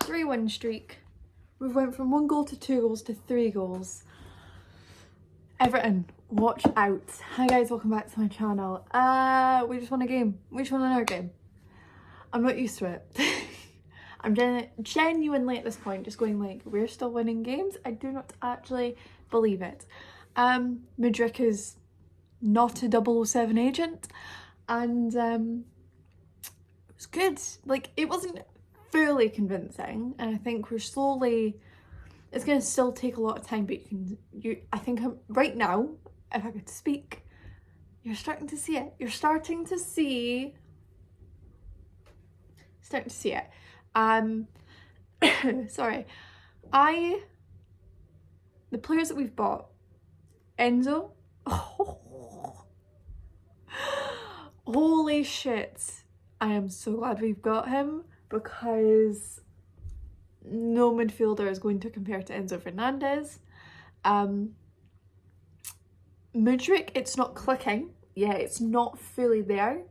3-win streak. We've went from 1 goal to 2 goals to 3 goals. Everton, watch out. Hi guys, welcome back to my channel. We just won a game. We just won another game. I'm not used to it. I'm genuinely at this point just going like, we're still winning games? I do not actually believe it. Mudryk is not a 007 agent, and it was good. Like, it wasn't fully convincing, and I think we're slowly, it's going to still take a lot of time, but I think right now, if I could speak, you're starting to see it. You're starting to see it. Sorry. The players that we've bought, Enzo, holy shit. I am so glad we've got him, because no midfielder is going to compare to Enzo Fernandez. Mudryk, it's not clicking. Yeah, it's not fully there.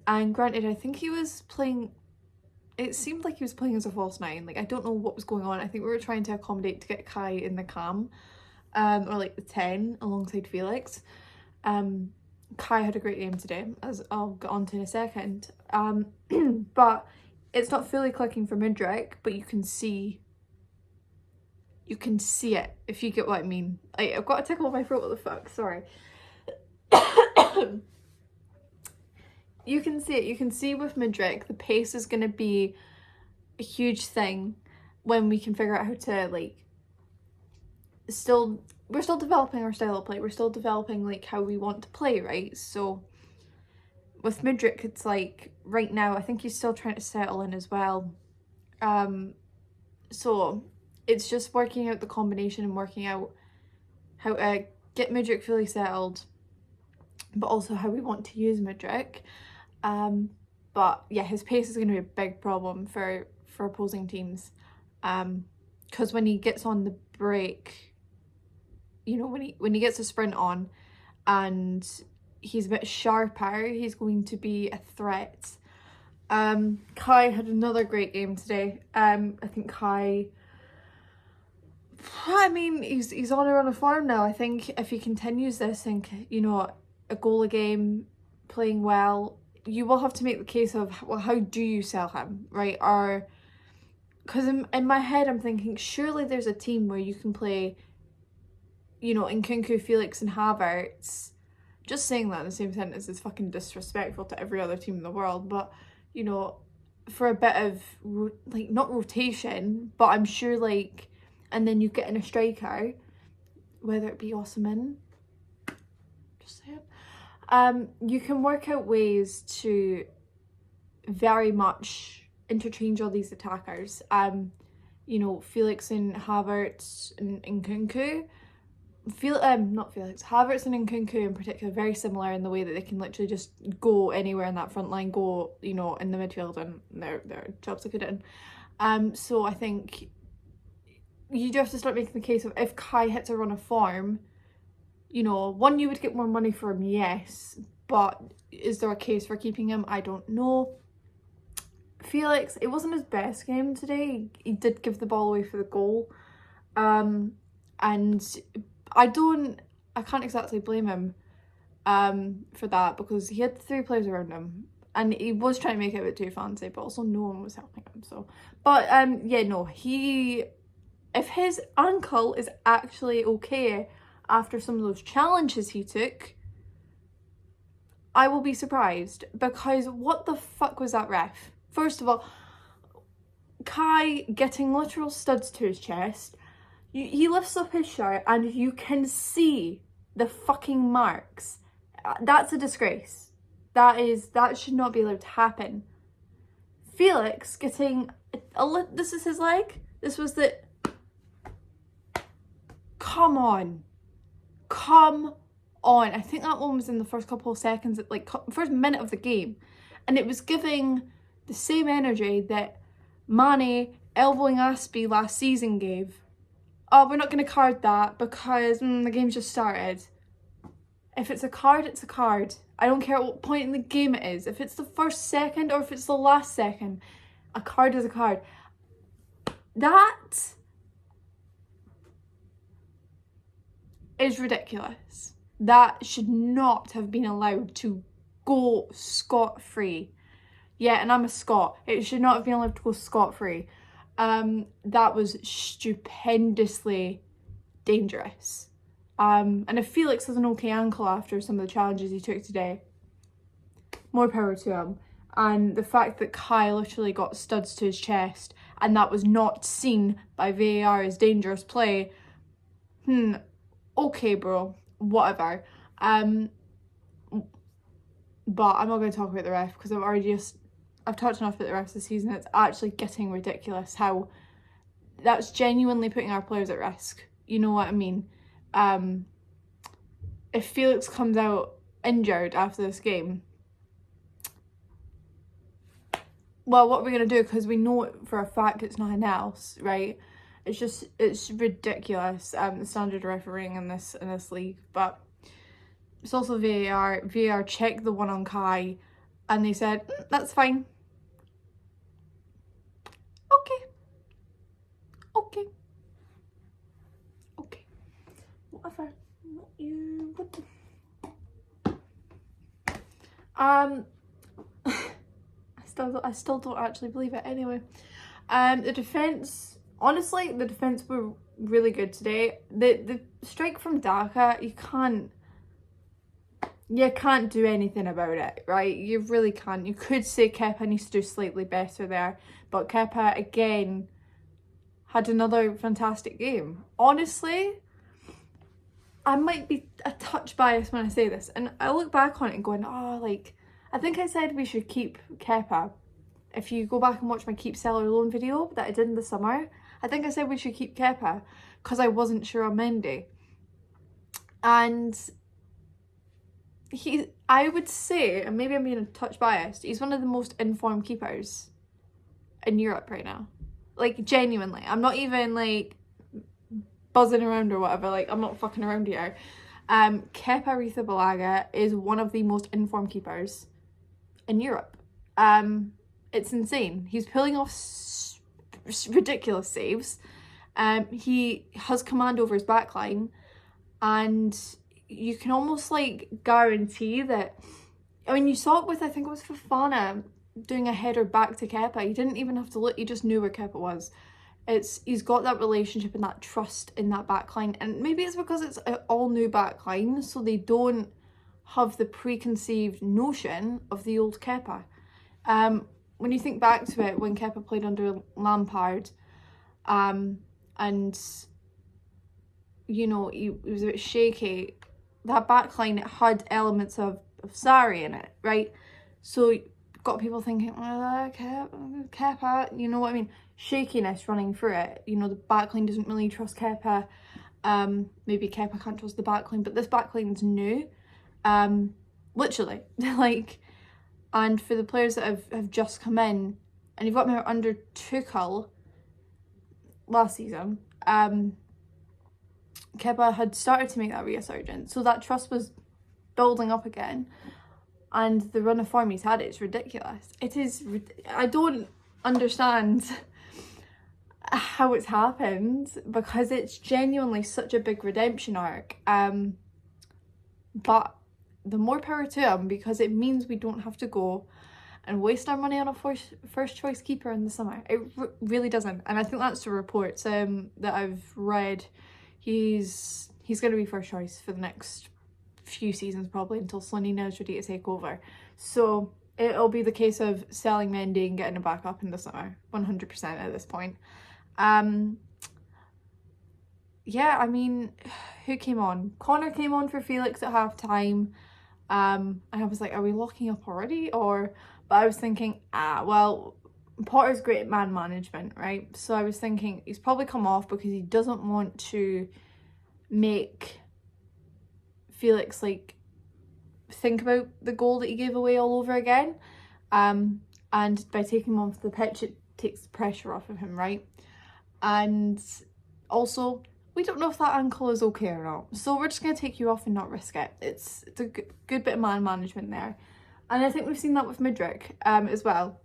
And granted, I think he was playing, it seemed like he was playing as a false 9. Like, I don't know what was going on. I think we were trying to accommodate to get Kai in the cam, or like the 10 alongside Felix. Kai had a great game today, as I'll get on to in a second. But it's not fully clicking for Mudryk, but you can see it, if you get what I mean. I've got a tickle in my throat, what the fuck, sorry. You can see it. You can see with Mudryk, the pace is going to be a huge thing when we can figure out how to, like, we're still developing our style of play. We're still developing, like, how we want to play, right? So with Mudryk, it's like, right now, I think he's still trying to settle in as well. So it's just working out the combination and working out how to get Mudryk fully settled, but also how we want to use Mudryk. But yeah, his pace is going to be a big problem for opposing teams, because when he gets on the break, you know, when he gets a sprint on and he's a bit sharper, he's going to be a threat. Kai had another great game today. I think Kai, I mean, he's on a run of form now. I think if he continues this and, you know, a goal a game, playing well, you will have to make the case of, well, how do you sell him, right? Or, because in my head I'm thinking, surely there's a team where you can play, you know, Nkunku, Felix and Havertz. Just saying that in the same sentence is fucking disrespectful to every other team in the world, but, you know, for a bit of, like, not rotation, but I'm sure, like, and then you get in a striker, whether it be Osimhen, just saying, you can work out ways to very much interchange all these attackers. You know, Felix and Havertz and Nkunku. Not Felix, Havertz and Nkunku in particular, very similar in the way that they can literally just go anywhere in that front line, go, you know, in the midfield, and their jobs are good in. So I think you do have to start making the case of, if Kai hits a run of form, you know, one, you would get more money for him, yes, but is there a case for keeping him? I don't know. Felix, it wasn't his best game today. He did give the ball away for the goal. And I can't exactly blame him for that, because he had 3 players around him and he was trying to make it a bit too fancy, but also no one was helping him. So, but yeah, no, if his ankle is actually okay after some of those challenges he took, I will be surprised, because what the fuck was that ref? First of all, Kai getting literal studs to his chest. He lifts up his shirt and you can see the fucking marks. That's a disgrace. That should not be allowed to happen. Felix getting this is his leg. This was the, come on. I think that one was in the first couple of seconds, like first minute of the game, and it was giving the same energy that Mane elbowing Aspie last season gave. Oh, we're not going to card that because the game's just started. If it's a card, it's a card. I don't care at what point in the game it is. If it's the first second or if it's the last second, a card is a card. That is ridiculous. That should not have been allowed to go scot-free. Yeah, and I'm a Scot. It should not have been allowed to go scot-free. That was stupendously dangerous. And if Felix has an okay ankle after some of the challenges he took today, more power to him. And the fact that Kai literally got studs to his chest and that was not seen by VAR as dangerous play, okay bro, whatever. But I'm not going to talk about the ref because I've talked enough about the refs this season. It's actually getting ridiculous how that's genuinely putting our players at risk. You know what I mean? If Felix comes out injured after this game, well, what are we going to do? Because we know for a fact it's nothing else, right? It's ridiculous, the standard of refereeing in this league. But it's also VAR. VAR checked the one on Kai and they said, that's fine. Okay. Whatever. I still don't actually believe it anyway. The defence, honestly, the defence were really good today. The strike from Daka, you can't do anything about it, right? You really can't. You could say Kepa needs to do slightly better there, but Kepa again had another fantastic game. Honestly, I might be a touch biased when I say this, and I look back on it and going, I think I said we should keep Kepa. If you go back and watch my keep, sell or loan video that I did in the summer, I think I said we should keep Kepa because I wasn't sure on Mendy. And I would say, and maybe I'm being a touch biased, he's one of the most informed keepers in Europe right now. Like, genuinely. I'm not even, like, buzzing around or whatever. Like, I'm not fucking around here. Kepa Arrizabalaga is one of the most informed keepers in Europe. It's insane. He's pulling off ridiculous saves. He has command over his backline, and you can almost like guarantee that. I mean, you saw it with, I think it was Fofana doing a header back to Kepa. He didn't even have to look. He just knew where Kepa was. He's got that relationship and that trust in that backline, and maybe it's because it's an all new backline, so they don't have the preconceived notion of the old Kepa. When you think back to it, when Kepa played under Lampard, and you know, he was a bit shaky, that backline, it had elements of Sarri in it, right? So you've got people thinking, Kepa, you know what I mean? Shakiness running through it. You know, the backline doesn't really trust Kepa. Maybe Kepa can't trust the backline, but this backline's new. Literally, like, and for the players that have just come in, and you've got them under Tuchel last season, Kepa had started to make that resurgence, so that trust was building up again, and the run of form he's had, it's ridiculous. It is. I don't understand how it's happened, because it's genuinely such a big redemption arc. But the more power to him, because it means we don't have to go and waste our money on a first choice keeper in the summer. It really doesn't, and I think that's the reports that I've read. He's going to be first choice for the next few seasons, probably until Slonina is ready to take over. So it'll be the case of selling Mendy and getting him back up in the summer, 100% at this point. Yeah, I mean, who came on? Connor came on for Felix at half time. And I was like, are we locking up already? But I was thinking, well, Potter's great at man management, right? So I was thinking he's probably come off because he doesn't want to make Felix like think about the goal that he gave away all over again. And by taking him off the pitch, it takes the pressure off of him, right? And also, we don't know if that ankle is okay or not, so we're just going to take you off and not risk it. It's a good bit of man management there, and I think we've seen that with Mudryk as well.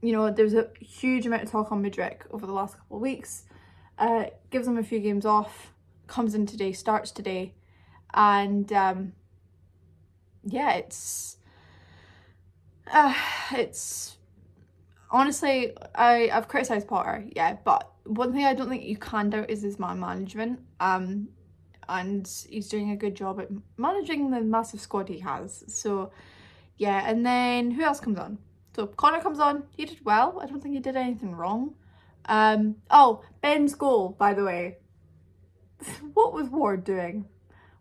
you know, there's a huge amount of talk on Mudryk over the last couple of weeks. Gives him a few games off, comes in today, starts today, and yeah, it's honestly, I've criticised Potter, yeah, but one thing I don't think you can doubt is his man management. And he's doing a good job at managing the massive squad he has. So yeah, and then who else comes on? So Connor comes on, he did well. I don't think he did anything wrong. Oh, Ben's goal, by the way. What was Ward doing?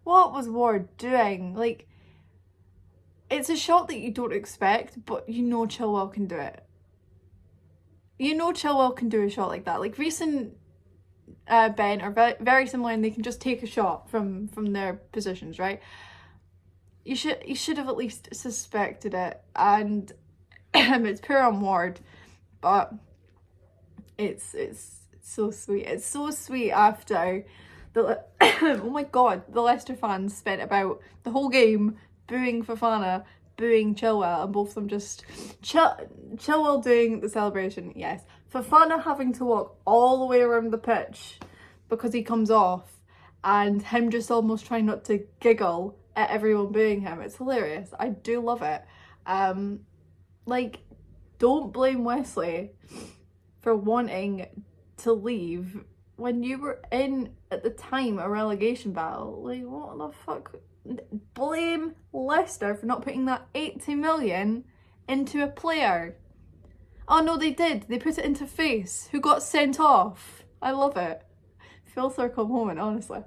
What was Ward doing? Like, it's a shot that you don't expect, but you know Chilwell can do it. You know Chilwell can do a shot like that. Like, recent Ben are very, very similar, and they can just take a shot from their positions, right? You should have at least suspected it, and it's poor on Ward, but it's so sweet. It's so sweet after the oh my god, the Leicester fans spent about the whole game booing Fofana, booing Chilwell, and both of them just Chilwell doing the celebration, yes. Fofana having to walk all the way around the pitch because he comes off, and him just almost trying not to giggle at everyone booing him. It's hilarious. I do love it. Like, don't blame Wesley for wanting to leave when you were in, at the time, a relegation battle. Like, what the fuck? Blame Leicester for not putting that 80 million into a player. Oh no, they did. They put it into Face, who got sent off. I love it. Full circle moment, honestly.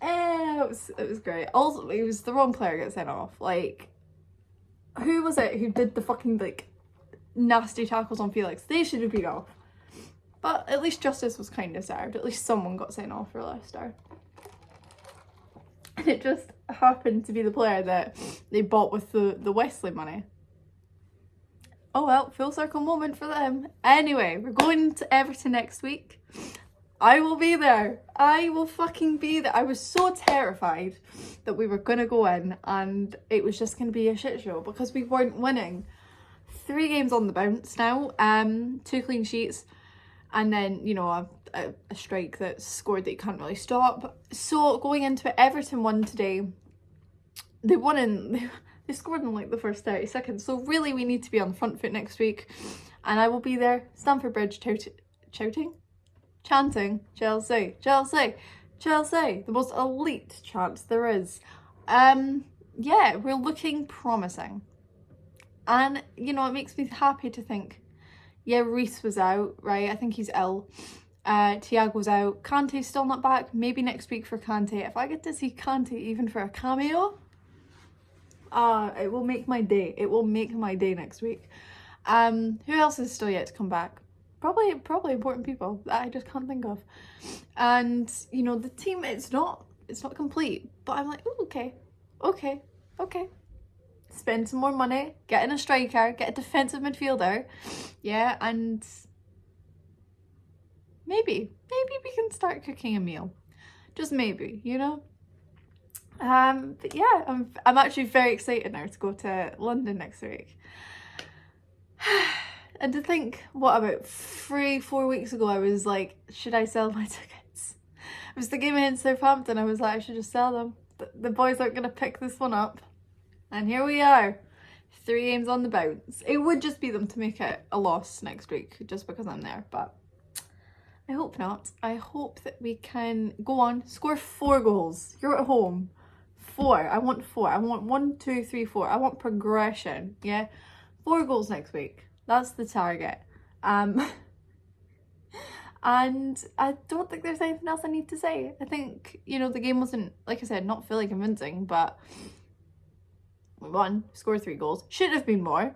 It was great. Also, it was the wrong player get sent off. Like, who was it who did the fucking, like, nasty tackles on Felix? They should have been off. But at least justice was kind of served. At least someone got sent off for Leicester. And it just happened to be the player that they bought with the Wesley money. Oh well, full circle moment for them. Anyway, we're going to Everton next week. I will be there. I will fucking be there. I was so terrified that we were going to go in and it was just going to be a shit show because we weren't winning. 3 games on the bounce now, 2 clean sheets, and then, you know, a strike that's scored that you can't really stop. So going into it, Everton won today. They won in... They scored in like the first 30 seconds. So really we need to be on the front foot next week. And I will be there, Stamford Bridge, chanting, Chelsea, Chelsea, Chelsea. The most elite chant there is. Yeah, we're looking promising. And, you know, it makes me happy to think, yeah, Reece was out, right? I think he's ill. Thiago's out. Kante's still not back. Maybe next week for Kante. If I get to see Kante even for a cameo, it will make my day. It will make my day next week. Who else is still yet to come back? Probably important people that I just can't think of. And, you know, the team, it's not complete. But I'm like, oh, okay. Spend some more money, get in a striker, get a defensive midfielder. Yeah, and maybe we can start cooking a meal. Just maybe, you know? But yeah, I'm actually very excited now to go to London next week. And to think, what, about 3-4 weeks ago I was like, should I sell my tickets? It was the game against Southampton. I was like, I should just sell them. The boys aren't going to pick this one up. And here we are. 3 games on the bounce. It would just be them to make it a loss next week just because I'm there, but I hope not. I hope that we can go on, score 4 goals. You're at home. 4. I want 4. I want 1, 2, 3, 4. I want progression. Yeah, 4 goals next week. That's the target. And I don't think there's anything else I need to say. I think, you know, the game wasn't, like I said, not fully convincing, but we won, scored 3 goals. Should have been more.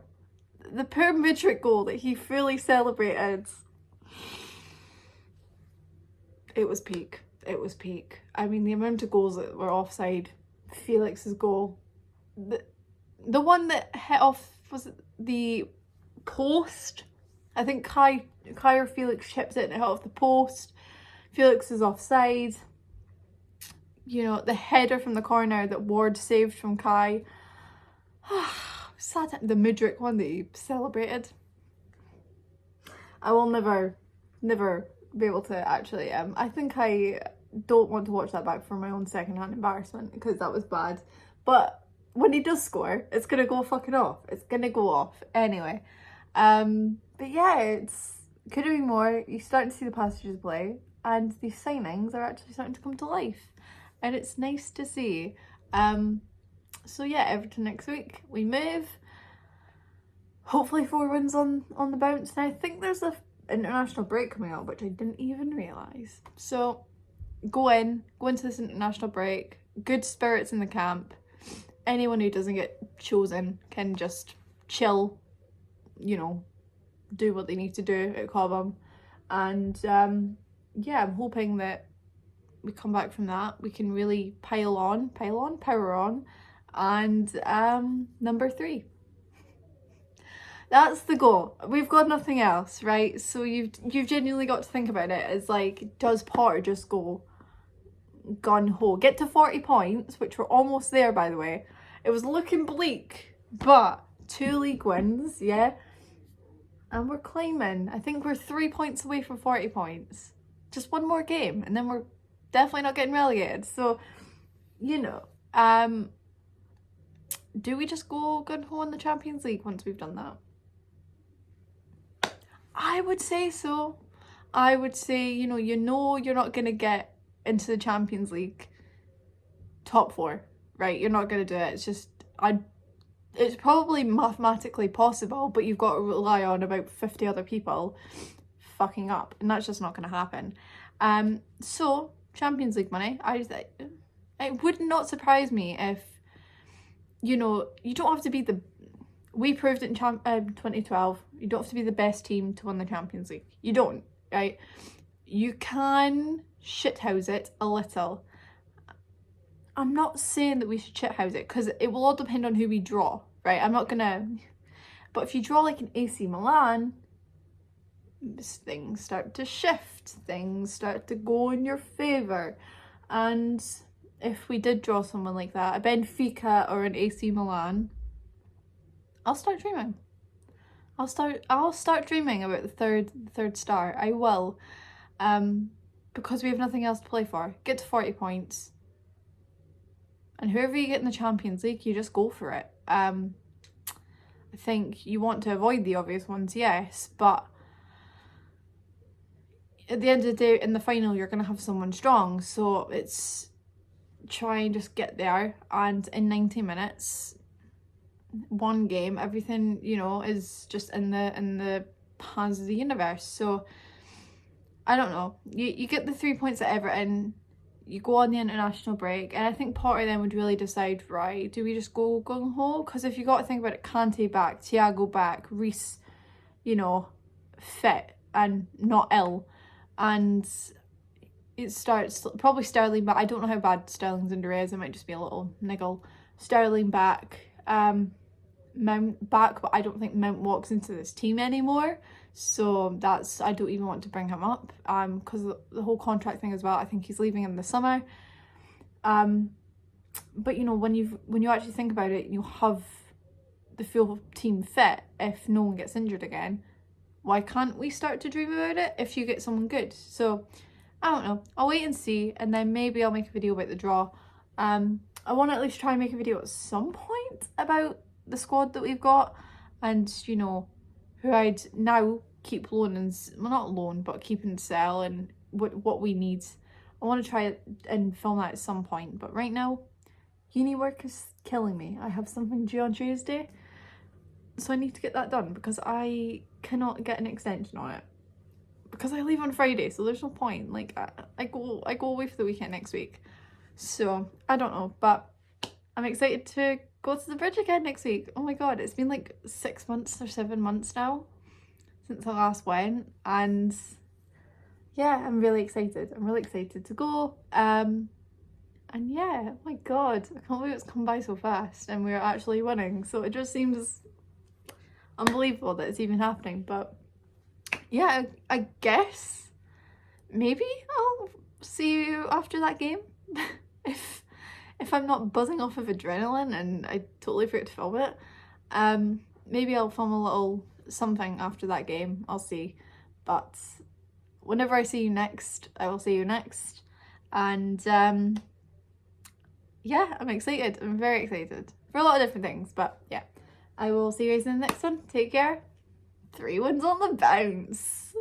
The poor Mudryk goal that he fully celebrated. It was peak. It was peak. I mean, the amount of goals that were offside. Felix's goal. The one that hit off, was it the post? I think Kai or Felix chipped it and it hit off the post. Felix is offside. You know, the header from the corner that Ward saved from Kai. Sad. The Mudryk one that he celebrated. I will never be able to actually, I think I don't want to watch that back for my own secondhand embarrassment, because that was bad. But when he does score, it's gonna go fucking off. It's gonna go off. Anyway. But yeah, it's could have been more. You're starting to see the passages play, and these signings are actually starting to come to life. And it's nice to see. So yeah, Everton next week. We move. Hopefully 4 wins on the bounce. And I think there's a international break coming up, which I didn't even realise. So go into this international break. Good spirits in the camp. Anyone who doesn't get chosen can just chill, you know, do what they need to do at Cobham. And yeah, I'm hoping that we come back from that. We can really power on. And number 3. That's the goal. We've got nothing else, right? So you've genuinely got to think about it as like, does Potter just go gun-ho? Get to 40 points, which we're almost there, by the way. It was looking bleak, but 2 league wins, yeah? And we're climbing. I think we're 3 points away from 40 points. Just 1 more game, and then we're definitely not getting relegated. So, you know, do we just go gun-ho in the Champions League once we've done that? I would say so. I would say, you know you're not going to get into the Champions League top 4, right? You're not going to do it. It's just, it's probably mathematically possible, but you've got to rely on about 50 other people fucking up, and that's just not going to happen. So, Champions League money, it would not surprise me if, you know, you don't have to be we proved it in 2012, you don't have to be the best team to win the Champions League. You don't, right? You can shithouse it a little. I'm not saying that we should shithouse it, because it will all depend on who we draw, right? I'm not gonna, but if you draw like an AC Milan, things start to shift, things start to go in your favour. And if we did draw someone like that, a Benfica or an AC Milan, I'll start dreaming. I'll start dreaming about the third star. I will. Because we have nothing else to play for. Get to 40 points. And whoever you get in the Champions League, you just go for it. I think you want to avoid the obvious ones, yes, but at the end of the day, in the final, you're going to have someone strong. So it's try and just get there, and in 90 minutes, 1 game, everything, you know, is just in the hands of the universe. So I don't know. You get the 3 points at Everton, you go on the international break, and I think Potter then would really decide, right, do we just go gung-ho? Because if you got to think about it, Kante back, Thiago back, Reece, you know, fit and not ill, and it starts, probably Sterling back. I don't know how bad Sterling's injury is, it might just be a little niggle. Sterling back, Mount back, but I don't think Mount walks into this team anymore. So that's, I don't even want to bring him up, because the whole contract thing as well, I think he's leaving in the summer. But you know, when you actually think about it, you have the full team fit if no one gets injured again. Why can't we start to dream about it if you get someone good? So I don't know, I'll wait and see, and then maybe I'll make a video about the draw. I want to at least try and make a video at some point about the squad that we've got, and you know, who I'd now keep loan and, well, not loan, but keep and sell, and what we need. I want to try and film that at some point, but right now, uni work is killing me. I have something due on Tuesday, so I need to get that done, because I cannot get an extension on it, because I leave on Friday, so there's no point. Like, I go away for the weekend next week, so I don't know, but I'm excited to go to the bridge again next week. Oh my god, it's been like 6 months or 7 months now since I last went, and yeah, I'm really excited. I'm really excited to go. And yeah, oh my god, I can't believe it's come by so fast and we're actually winning. So it just seems unbelievable that it's even happening. But yeah, I guess maybe I'll see you after that game. if I'm not buzzing off of adrenaline and I totally forget to film it, maybe I'll film a little something after that game. I'll see. But whenever I see you next, I will see you next. And yeah, I'm excited. I'm very excited for a lot of different things. But yeah, I will see you guys in the next one. Take care. 3 wins on the bounce.